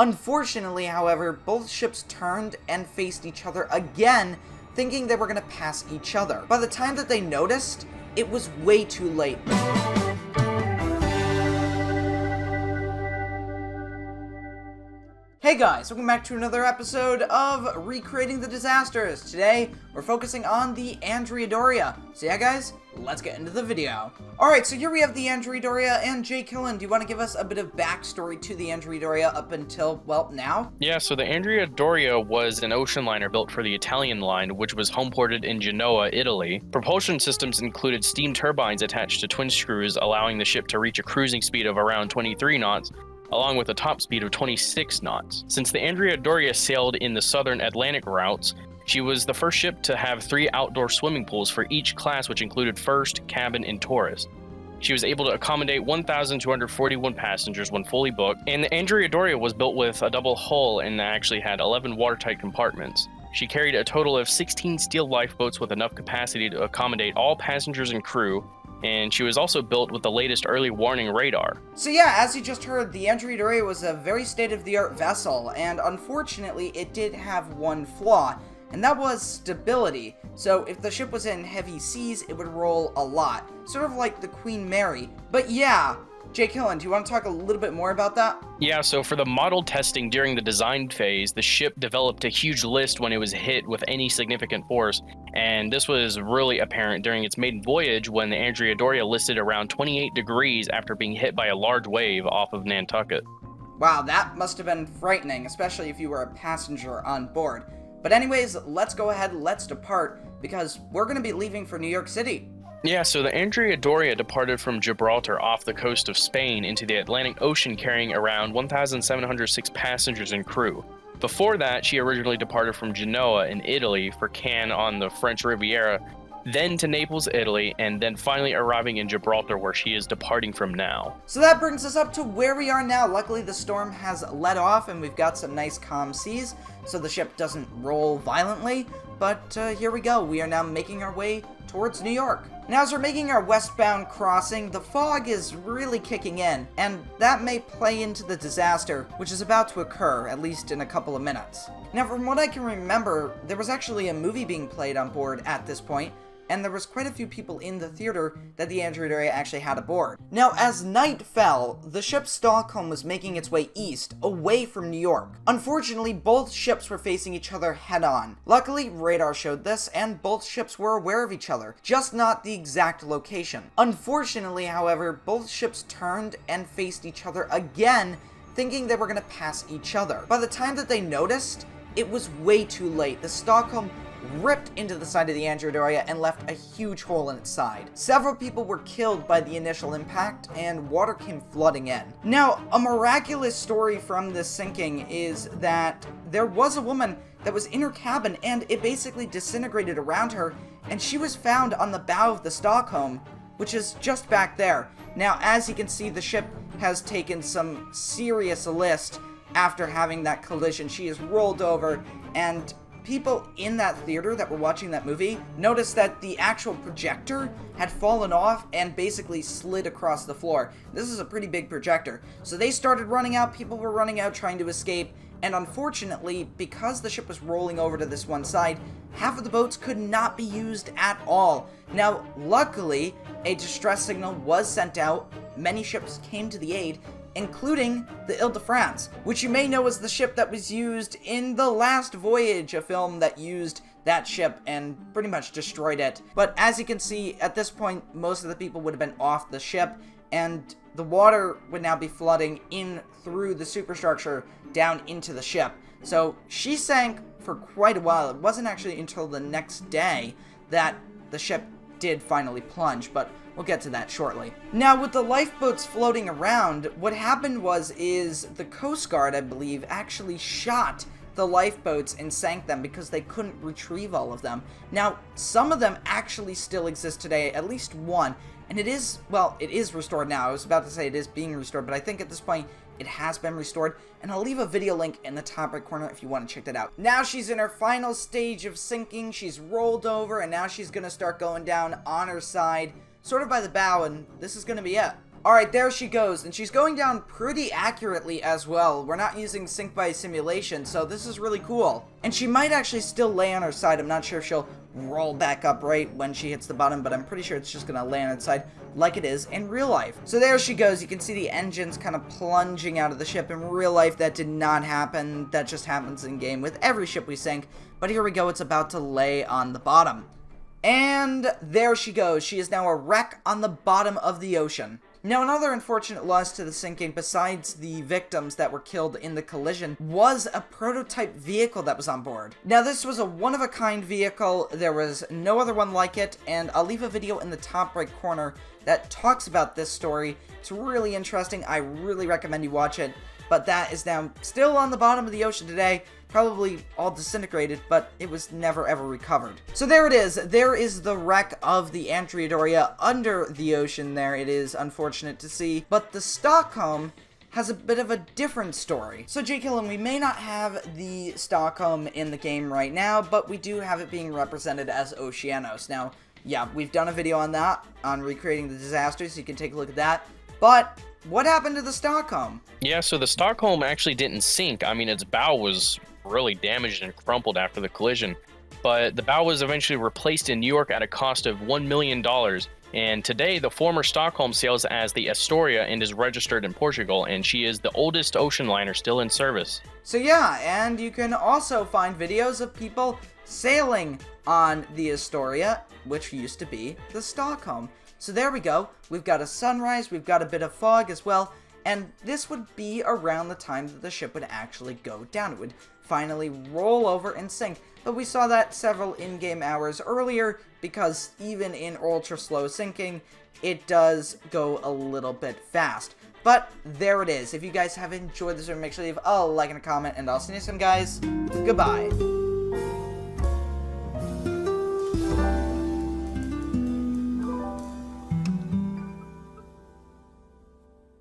Unfortunately, however, both ships turned and faced each other again, thinking they were going to pass each other. By the time that they noticed, it was way too late. Hey guys, welcome back to another episode of Recreating the Disasters. Today, we're focusing on the Andrea Doria. So yeah guys, let's get into the video. Alright, so here we have the Andrea Doria and Jlkillen. Do you want to give us a bit of backstory to the Andrea Doria up until, well, now? Yeah, so the Andrea Doria was an ocean liner built for the Italian line, which was homeported in Genoa, Italy. Propulsion systems included steam turbines attached to twin screws, allowing the ship to reach a cruising speed of around 23 knots, along with a top speed of 26 knots. Since the Andrea Doria sailed in the southern Atlantic routes, she was the first ship to have 3 outdoor swimming pools for each class, which included first, cabin, and tourist. She was able to accommodate 1,241 passengers when fully booked, and the Andrea Doria was built with a double hull and actually had 11 watertight compartments. She carried a total of 16 steel lifeboats with enough capacity to accommodate all passengers and crew, and she was also built with the latest early warning radar. So yeah, as you just heard, the Andrea Doria was a very state-of-the-art vessel, and unfortunately it did have one flaw, and that was stability. So if the ship was in heavy seas, it would roll a lot, sort of like the Queen Mary. But yeah, Jlkillen, do you want to talk a little bit more about that? Yeah, so for the model testing during the design phase, the ship developed a huge list when it was hit with any significant force, and this was really apparent during its maiden voyage when the Andrea Doria listed around 28 degrees after being hit by a large wave off of Nantucket. Wow, that must have been frightening, especially if you were a passenger on board. But anyways, let's go ahead, let's depart, because we're going to be leaving for New York City. Yeah, so the Andrea Doria departed from Gibraltar off the coast of Spain into the Atlantic Ocean carrying around 1,706 passengers and crew. Before that, she originally departed from Genoa in Italy for Cannes on the French Riviera, then to Naples, Italy, and then finally arriving in Gibraltar where she is departing from now. So that brings us up to where we are now. Luckily, the storm has let off and we've got some nice calm seas, so the ship doesn't roll violently. But here we go. We are now making our way towards New York. Now, as we're making our westbound crossing, the fog is really kicking in, and that may play into the disaster, which is about to occur, at least in a couple of minutes. Now, from what I can remember, there was actually a movie being played on board at this point, and there was quite a few people in the theater that the Andrea Doria actually had aboard. Now, as night fell, the ship Stockholm was making its way east, away from New York. Unfortunately, both ships were facing each other head-on. Luckily, radar showed this, and both ships were aware of each other, just not the exact location. Unfortunately, however, both ships turned and faced each other again, thinking they were going to pass each other. By the time that they noticed, it was way too late. The Stockholm ripped into the side of the Andrea Doria and left a huge hole in its side. Several people were killed by the initial impact, and water came flooding in. Now, a miraculous story from this sinking is that there was a woman that was in her cabin, and it basically disintegrated around her, and she was found on the bow of the Stockholm, which is just back there. Now, as you can see, the ship has taken some serious list after having that collision. She is rolled over, and people in that theater that were watching that movie noticed that the actual projector had fallen off and basically slid across the floor. This is a pretty big projector. So they started running out, people were running out trying to escape, and unfortunately, because the ship was rolling over to this one side, half of the boats could not be used at all. Now, luckily, a distress signal was sent out, many ships came to the aid, including the Ile-de-France, which you may know is the ship that was used in The Last Voyage, a film that used that ship and pretty much destroyed it. But as you can see, at this point, most of the people would have been off the ship, and the water would now be flooding in through the superstructure down into the ship. So she sank for quite a while. It wasn't actually until the next day that the ship did finally plunge, but we'll get to that shortly. Now, with the lifeboats floating around, what happened is the Coast Guard, I believe, actually shot the lifeboats and sank them because they couldn't retrieve all of them. Now, some of them actually still exist today, at least one, and it is restored now. I was about to say it is being restored, but I think at this point it has been restored, and I'll leave a video link in the top right corner if you want to check that out. Now she's in her final stage of sinking. She's rolled over, and now she's going to start going down on her side, sort of by the bow, and this is going to be it. Alright, there she goes, and she's going down pretty accurately as well. We're not using sync by simulation, so this is really cool. And she might actually still lay on her side. I'm not sure if she'll roll back up right when she hits the bottom, but I'm pretty sure it's just gonna lay on its side like it is in real life. So there she goes. You can see the engines kind of plunging out of the ship. In real life, that did not happen. That just happens in game with every ship we sink. But here we go. It's about to lay on the bottom. And there she goes. She is now a wreck on the bottom of the ocean. Now, another unfortunate loss to the sinking, besides the victims that were killed in the collision, was a prototype vehicle that was on board. Now, this was a one-of-a-kind vehicle. There was no other one like it, and I'll leave a video in the top right corner that talks about this story. It's really interesting. I really recommend you watch it. But that is now still on the bottom of the ocean today, probably all disintegrated, but it was never ever recovered. So there it is. There is the wreck of the Andrea Doria under the ocean there. It is unfortunate to see, but the Stockholm has a bit of a different story. So Jlkillen, we may not have the Stockholm in the game right now, but we do have it being represented as Oceanos. Now, yeah, we've done a video on that, on recreating the disaster, so you can take a look at that, but what happened to the Stockholm? Yeah, so the Stockholm actually didn't sink. I mean, its bow was really damaged and crumpled after the collision. But the bow was eventually replaced in New York at a cost of $1 million. And today, the former Stockholm sails as the Astoria and is registered in Portugal. And she is the oldest ocean liner still in service. So yeah, and you can also find videos of people sailing on the Astoria, which used to be the Stockholm. So there we go. We've got a sunrise, we've got a bit of fog as well, and this would be around the time that the ship would actually go down. It would finally roll over and sink. But we saw that several in-game hours earlier, because even in ultra slow sinking, it does go a little bit fast. But there it is. If you guys have enjoyed this video, make sure to leave a like and a comment, and I'll see you next time, guys. Goodbye.